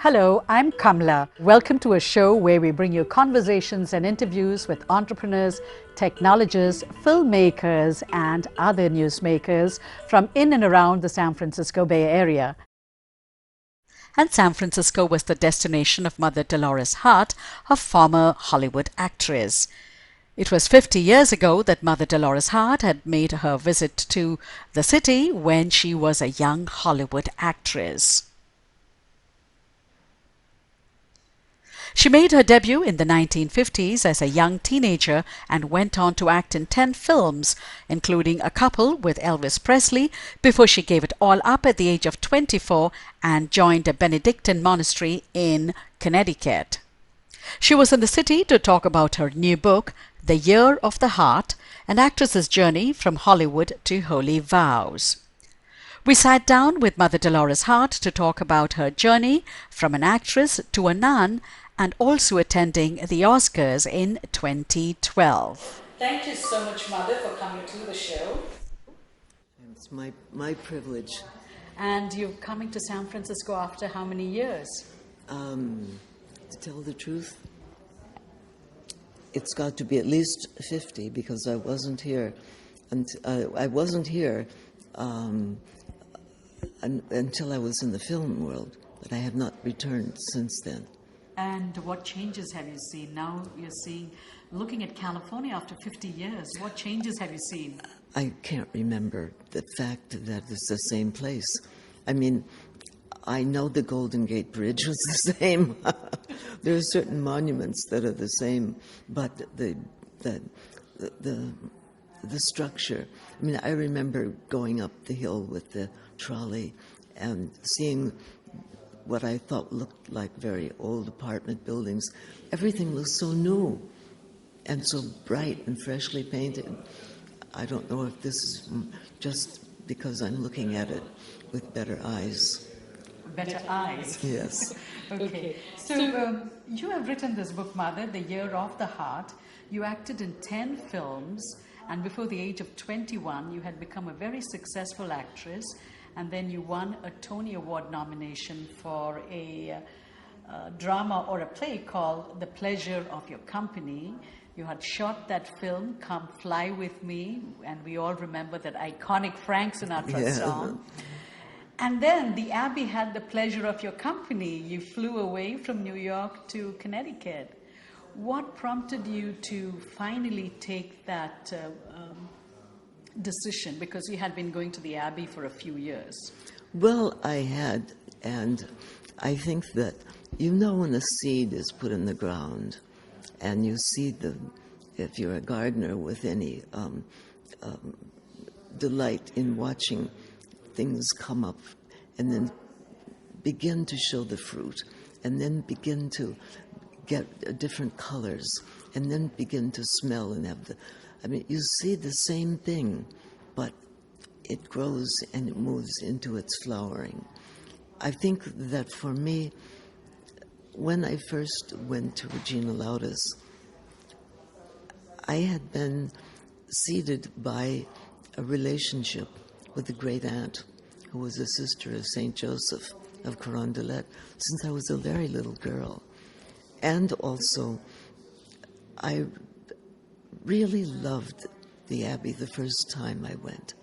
Hello, I'm Kamla. Welcome to a show where we bring you conversations and interviews with entrepreneurs, technologists, filmmakers, and other newsmakers from in and around the San Francisco Bay Area. And San Francisco was the destination of Mother Dolores Hart, a former Hollywood actress. It was 50 years ago that Mother Dolores Hart had made her visit to the city when she was a young Hollywood actress. She made her debut in the 1950s as a young teenager and went on to act in 10 films, including a couple with Elvis Presley, before she gave it all up at the age of 24 and joined a Benedictine monastery in Connecticut. She was in the city to talk about her new book, The Year of the Heart, an actress's journey from Hollywood to Holy Vows. We sat down with Mother Dolores Hart to talk about her journey from an actress to a nun and also attending the Oscars in 2012. Thank you so much, Mother, for coming to the show. It's my privilege. And you're coming to San Francisco after how many years? To tell the truth, it's got to be at least 50 because I wasn't here. I wasn't here until I was in the film world, but I have not returned since then. And what changes have you seen? Now you're looking at California after 50 years. What changes have you seen? I can't remember the fact that it's the same place. I mean, I know the Golden Gate Bridge was the same. There are certain monuments that are the same, but the structure. I mean, I remember going up the hill with the trolley and seeing what I thought looked like very old apartment buildings. Everything was so new and so bright and freshly painted. I don't know if this is just because I'm looking at it with better eyes. Better eyes? Yes. Okay. So you have written this book, Mother, The Year of the Heart. You acted in 10 films, and before the age of 21, you had become a very successful actress. And then you won a Tony Award nomination for a drama or a play called The Pleasure of Your Company. You had shot that film, Come Fly With Me, and we all remember that iconic Frank Sinatra song. And then the Abbey had The Pleasure of Your Company. You flew away from New York to Connecticut. What prompted you to finally take that decision, because you had been going to the Abbey for a few years? Well, I had, and I think that, when a seed is put in the ground and you see if you're a gardener with any delight in watching things come up and then begin to show the fruit and then begin to get different colors and then begin to smell and have you see the same thing, but it grows and it moves into its flowering. I think that for me, when I first went to Regina Laudis, I had been seeded by a relationship with a great aunt who was a sister of St. Joseph of Carondelet since I was a very little girl. And also, I really loved the Abbey the first time I went.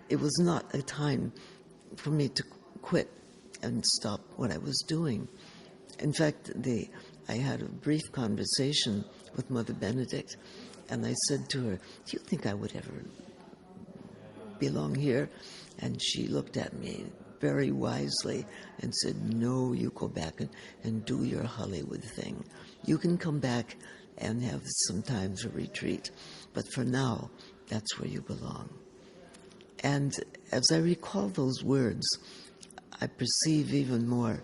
It was not a time for me to quit and stop what I was doing. In fact, I had a brief conversation with Mother Benedict, and I said to her, "Do you think I would ever belong here?" And she looked at me very wisely and said, "No, you go back and do your Hollywood thing. You can come back and have sometimes a retreat, but for now, that's where you belong." And as I recall those words, I perceive even more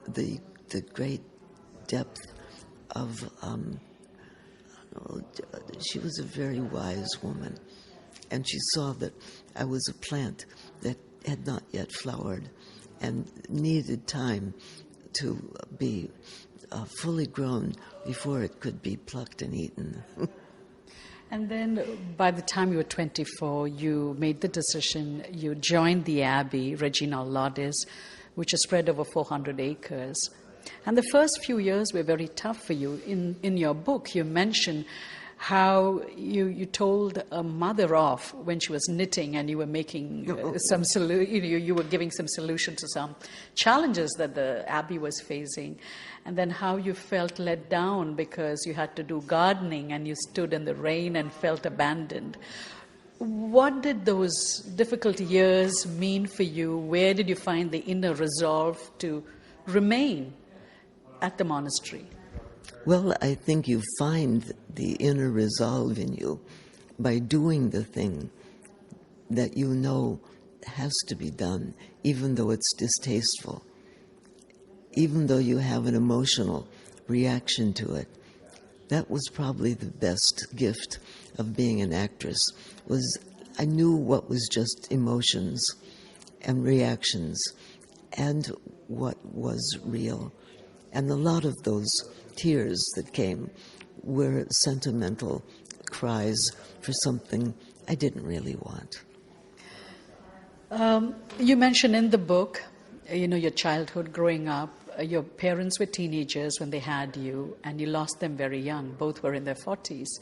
the great depth of, she was a very wise woman, and she saw that I was a plant that had not yet flowered and needed time to be fully grown before it could be plucked and eaten. And then by the time you were 24, you made the decision, you joined the Abbey, Regina Laudis, which is spread over 400 acres. And the first few years were very tough for you. In your book, you mention how you told a mother off when she was knitting, and you were making you were giving some solution to some challenges that the Abbey was facing, and then how you felt let down because you had to do gardening and you stood in the rain and felt abandoned. What did those difficult years mean for you? Where did you find the inner resolve to remain at the monastery? Well, I think you find the inner resolve in you by doing the thing that you know has to be done, even though it's distasteful, even though you have an emotional reaction to it. That was probably the best gift of being an actress, was I knew what was just emotions and reactions and what was real. And a lot of those tears that came were sentimental cries for something I didn't really want. You mention in the book, your childhood growing up. Your parents were teenagers when they had you, and you lost them very young. Both were in their 40s.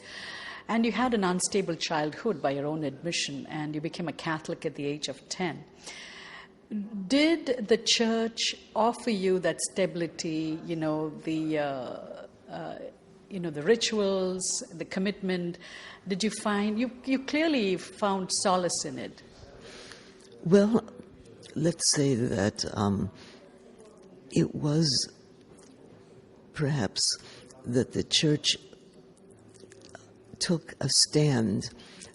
And you had an unstable childhood by your own admission, and you became a Catholic at the age of 10. Did the church offer you that stability, the rituals, the commitment? Did you find, you clearly found solace in it? Well, let's say that it was perhaps that the church took a stand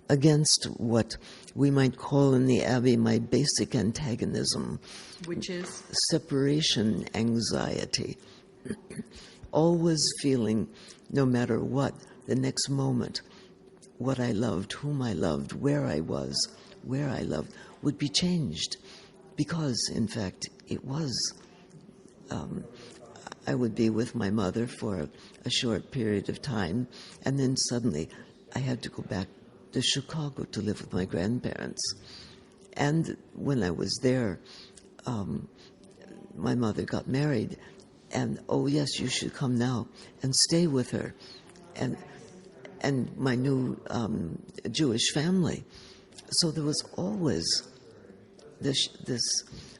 against what we might call in the Abbey my basic antagonism, which is separation anxiety. Always feeling, no matter what, the next moment, what I loved, whom I loved, where I was, where I loved, would be changed. Because, in fact, it was. I would be with my mother for a short period of time, and then suddenly I had to go back to Chicago to live with my grandparents. And when I was there, my mother got married, and, oh yes, you should come now and stay with her. And my new Jewish family. So there was always this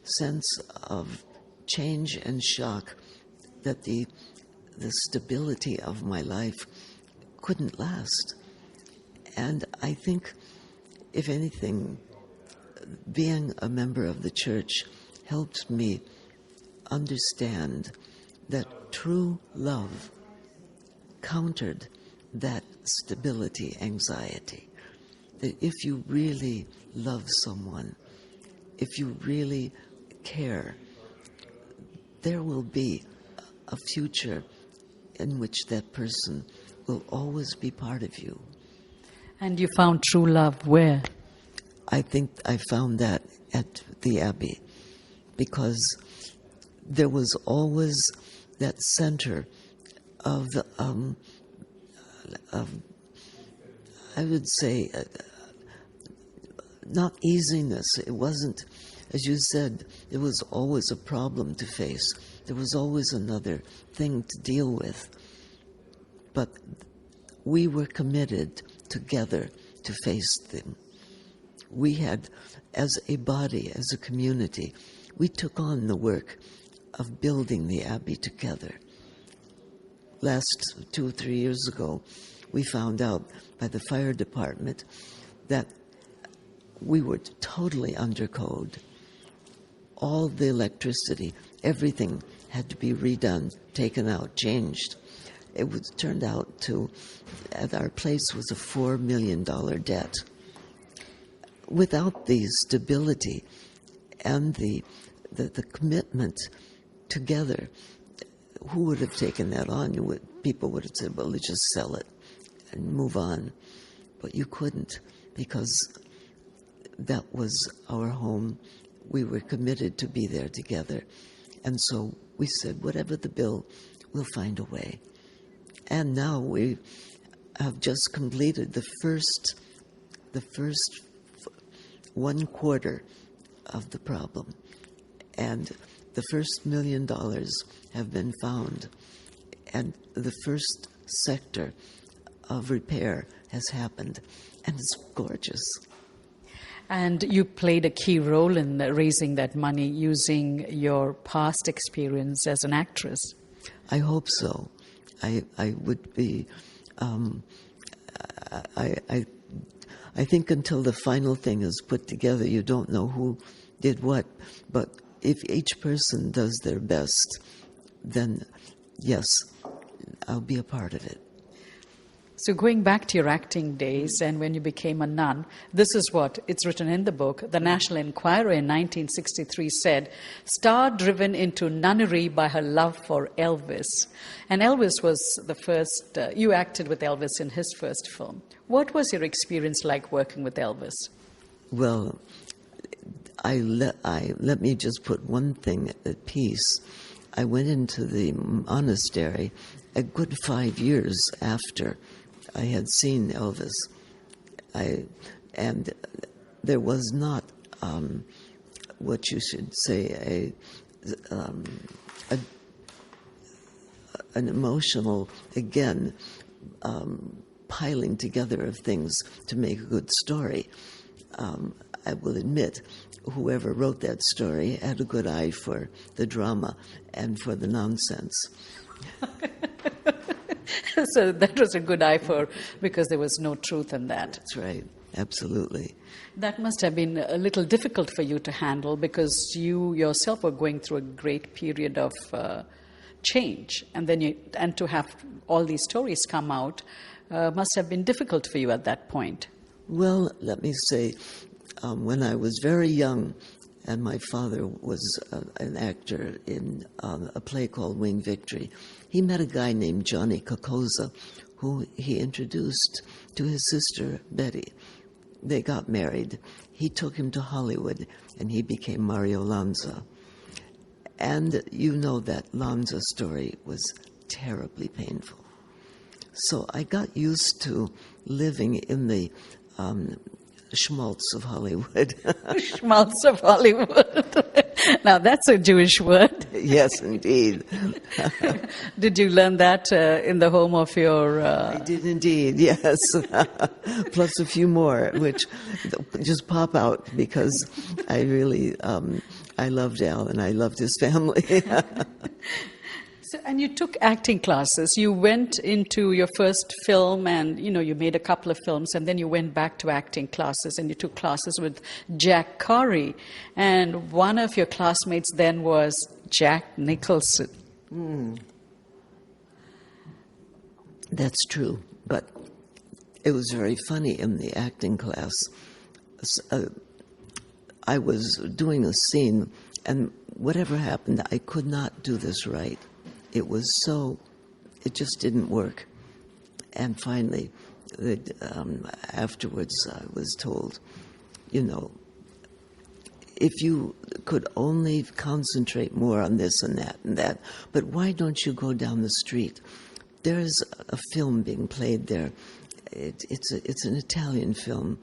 sense of change and shock that the stability of my life couldn't last. And I think, if anything, being a member of the church helped me understand that true love countered that stability anxiety. That if you really love someone, if you really care, there will be a future in which that person will always be part of you. And you found true love where? I think I found that at the Abbey, because there was always that center of I would say, not easiness. It wasn't, as you said, it was always a problem to face. There was always another thing to deal with. But we were committed together to face them. We had, as a body, as a community, we took on the work of building the Abbey together. Last 2 or 3 years ago, we found out by the fire department that we were totally under code. All the electricity, everything had to be redone, taken out, changed. It was turned out to, at our place, was a $4 million debt. Without the stability and the commitment together, who would have taken that on? People would have said, well, let's just sell it and move on. But you couldn't, because that was our home. We were committed to be there together. And so we said, whatever the bill, we'll find a way. And now we have just completed the first 1/4 of the problem. And the first $1 million have been found, and the first sector of repair has happened, and it's gorgeous. And you played a key role in raising that money using your past experience as an actress. I hope so. I would be. I think until the final thing is put together, you don't know who did what. But if each person does their best, then yes, I'll be a part of it. So going back to your acting days and when you became a nun, this is what it's written in the book. The National Enquirer in 1963 said, "Star driven into nunnery by her love for Elvis." And Elvis was the first, you acted with Elvis in his first film. What was your experience like working with Elvis? Well, let me just put one thing at peace. I went into the monastery a good 5 years after I had seen Elvis, and there was not what you should say an emotional piling together of things to make a good story. I will admit, whoever wrote that story had a good eye for the drama and for the nonsense. So that was a good eye for, because there was no truth in that. That's right, absolutely. That must have been a little difficult for you to handle because you yourself were going through a great period of change, and then to have all these stories come out must have been difficult for you at that point. Well, let me say, when I was very young, and my father was an actor in a play called Winged Victory, he met a guy named Johnny Kokoza, who he introduced to his sister Betty. They got married. He took him to Hollywood, and he became Mario Lanza. And you know that Lanza story was terribly painful. So I got used to living in the schmaltz of Hollywood. Schmaltz of Hollywood. Now that's a Jewish word. Yes, indeed. Did you learn that in the home of your... I did indeed, yes. Plus a few more, which just pop out because I really, I loved Al and I loved his family. So, and you took acting classes. You went into your first film and, you made a couple of films, and then you went back to acting classes and you took classes with Jack Corey. And one of your classmates then was Jack Nicholson. That's true, but it was very funny in the acting class. I was doing a scene, and whatever happened, I could not do this right. It just didn't work. And finally, afterwards, I was told, if you could only concentrate more on this and that, but why don't you go down the street? There's a film being played there. It's an Italian film,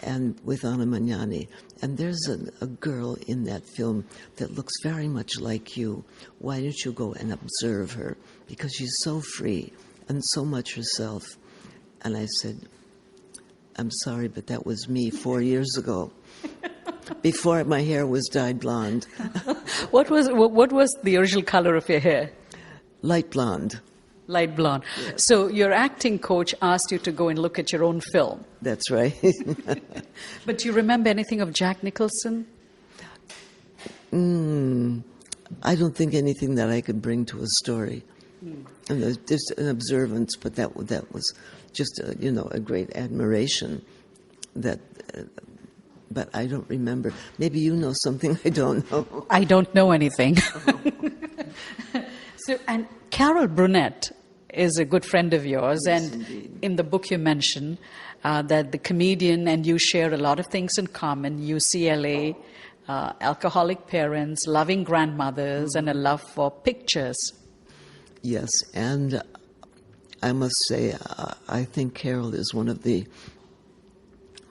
and with Anna Magnani. And there's a girl in that film that looks very much like you. Why don't you go and observe her? Because she's so free and so much herself. And I said, I'm sorry, but that was me 4 years ago, before my hair was dyed blonde. What was the original color of your hair? Light blonde. Light blonde. Yes. So your acting coach asked you to go and look at your own film. That's right. But do you remember anything of Jack Nicholson? I don't think anything that I could bring to a story. And there's just an observance, but that was just a great admiration. But I don't remember. Maybe you know something I don't know. I don't know anything. So, and Carol Burnett is a good friend of yours, Yes, and indeed. in the book you mention that the comedian and you share a lot of things in common: UCLA, alcoholic parents, loving grandmothers, and a love for pictures. Yes, and I must say, I think Carol is one of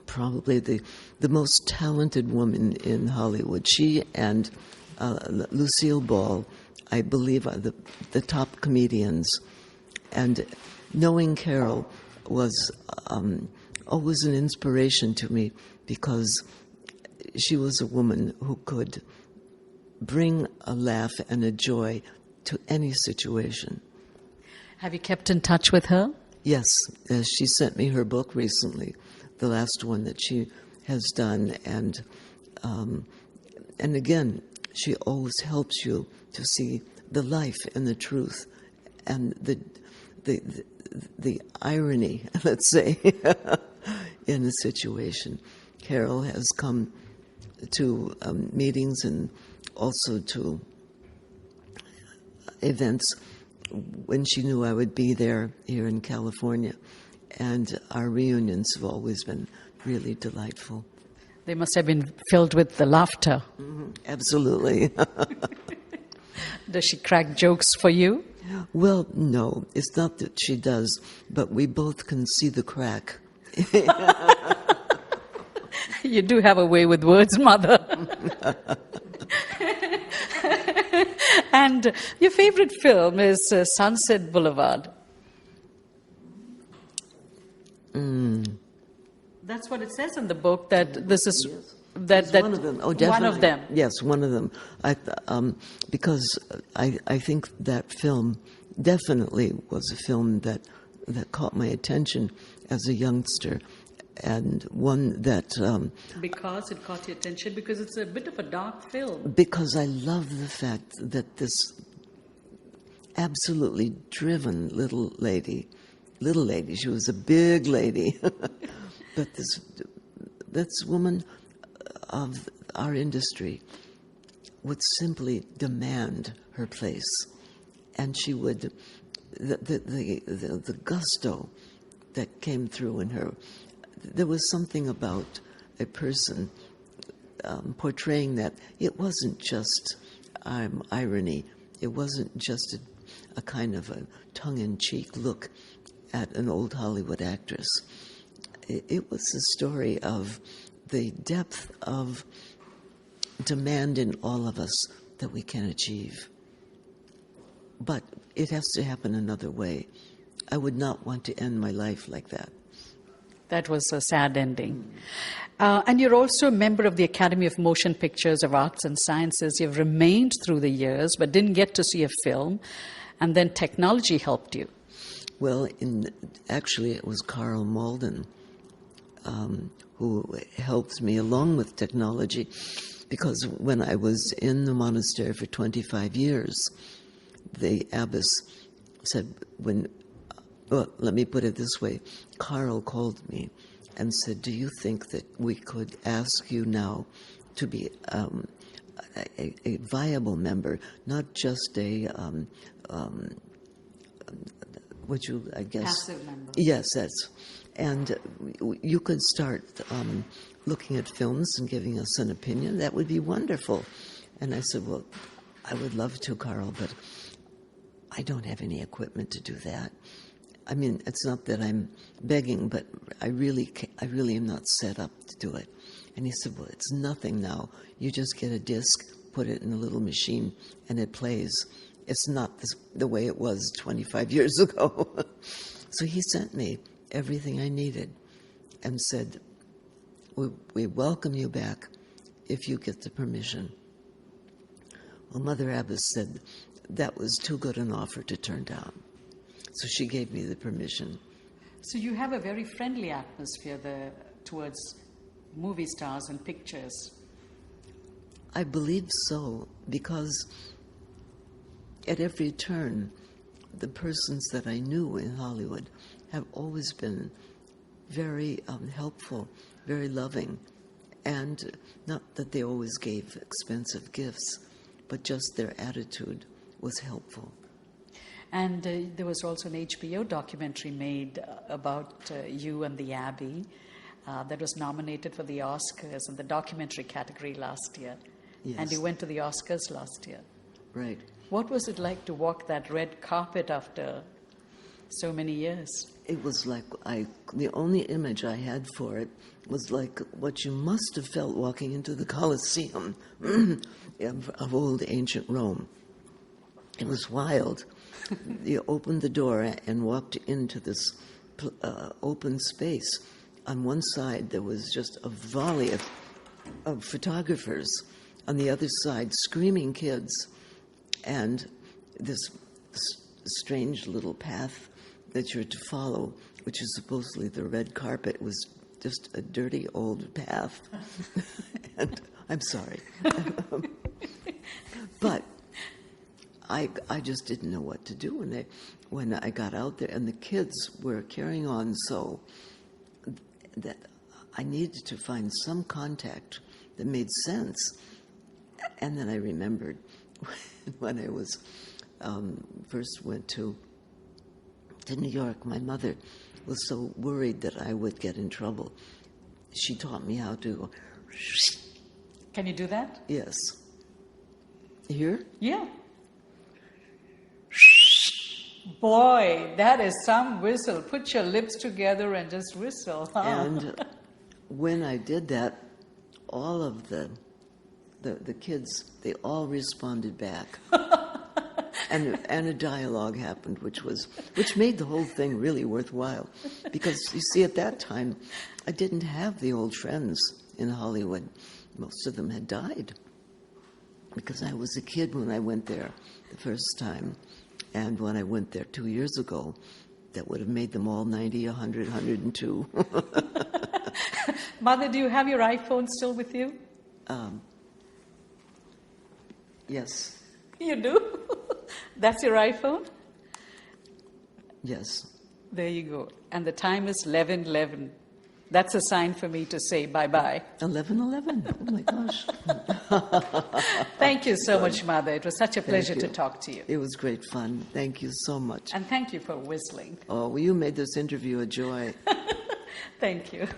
probably the most talented woman in Hollywood. She and Lucille Ball, I believe, are the top comedians. And knowing Carol was always an inspiration to me because she was a woman who could bring a laugh and a joy to any situation. Have you kept in touch with her? Yes, she sent me her book recently, the last one that she has done, and again, she always helps you to see the life and the truth and the irony, let's say, in a situation. Carol has come to meetings and also to events when she knew I would be there here in California. And our reunions have always been really delightful. They must have been filled with the laughter. Mm-hmm. Absolutely. Does she crack jokes for you? Well, no, it's not that she does, but we both can see the crack. You do have a way with words, Mother. And your favorite film is Sunset Boulevard. That's what it says in the book, that this is... Yes. That one of them. Oh, definitely. One of them. Yes, one of them. Because I think that film definitely was a film that caught my attention as a youngster, and one that... Because it caught your attention? Because it's a bit of a dark film. Because I love the fact that this absolutely driven little lady, she was a big lady, but this woman of our industry would simply demand her place, and she would the gusto that came through in her. There was something about a person portraying that it wasn't just irony, it wasn't just a kind of a tongue-in-cheek look at an old Hollywood actress. It was a story of the depth of demand in all of us that we can achieve. But it has to happen another way. I would not want to end my life like that. That was a sad ending. And you're also a member of the Academy of Motion Pictures of Arts and Sciences. You've remained through the years, but didn't get to see a film. And then technology helped you. Well, actually, it was Carl Malden who helped me along with technology, because when I was in the monastery for 25 years, the abbess said, let me put it this way, Carl called me and said, do you think that we could ask you now to be a viable member, not just a, Passive member. Yes, that's, and you could start looking at films and giving us an opinion. That would be wonderful. And I said, well, I would love to, Carl, but I don't have any equipment to do that. I mean, it's not that I'm begging, but I really am not set up to do it. And he said, well, it's nothing now. You just get a disc, put it in a little machine, and it plays. It's not the way it was 25 years ago. So he sent me everything I needed and said, we welcome you back if you get the permission. Well, Mother Abbess said that was too good an offer to turn down. So she gave me the permission. So you have a very friendly atmosphere there towards movie stars and pictures. I believe so, because at every turn, the persons that I knew in Hollywood have always been very helpful, very loving, and not that they always gave expensive gifts, but just their attitude was helpful. And there was also an HBO documentary made about you and the Abbey that was nominated for the Oscars in the documentary category last year. Yes. And you went to the Oscars last year. Right. What was it like to walk that red carpet after So many years. It was like the only image I had for it was like what you must have felt walking into the Colosseum of old ancient Rome. It was wild. You opened the door and walked into this open space. On one side, there was just a volley of photographers. On the other side, screaming kids. And this strange little path that you're to follow, which is supposedly the red carpet, was just a dirty old path. And I'm sorry. But I just didn't know what to do when I got out there, and the kids were carrying on so that I needed to find some contact that made sense. And then I remembered when I was first went to New York, my mother was so worried that I would get in trouble. She taught me how to go. Can you do that? Yes. Here? Yeah. Boy, that is some whistle. Put your lips together and just whistle. Huh? And when I did that, all of the kids, they all responded back. And a dialogue happened, which made the whole thing really worthwhile. Because, you see, at that time, I didn't have the old friends in Hollywood. Most of them had died. Because I was a kid when I went there the first time. And when I went there 2 years ago, that would have made them all 90, 100, 102. Mother, do you have your iPhone still with you? Yes. You do? That's your iPhone? Yes. There you go. And the time is 11:11. That's a sign for me to say bye-bye. 11:11. Oh, my gosh. Thank you so much, Mother. It was such a pleasure to talk to you. It was great fun. Thank you so much. And thank you for whistling. Oh, well, you made this interview a joy. Thank you.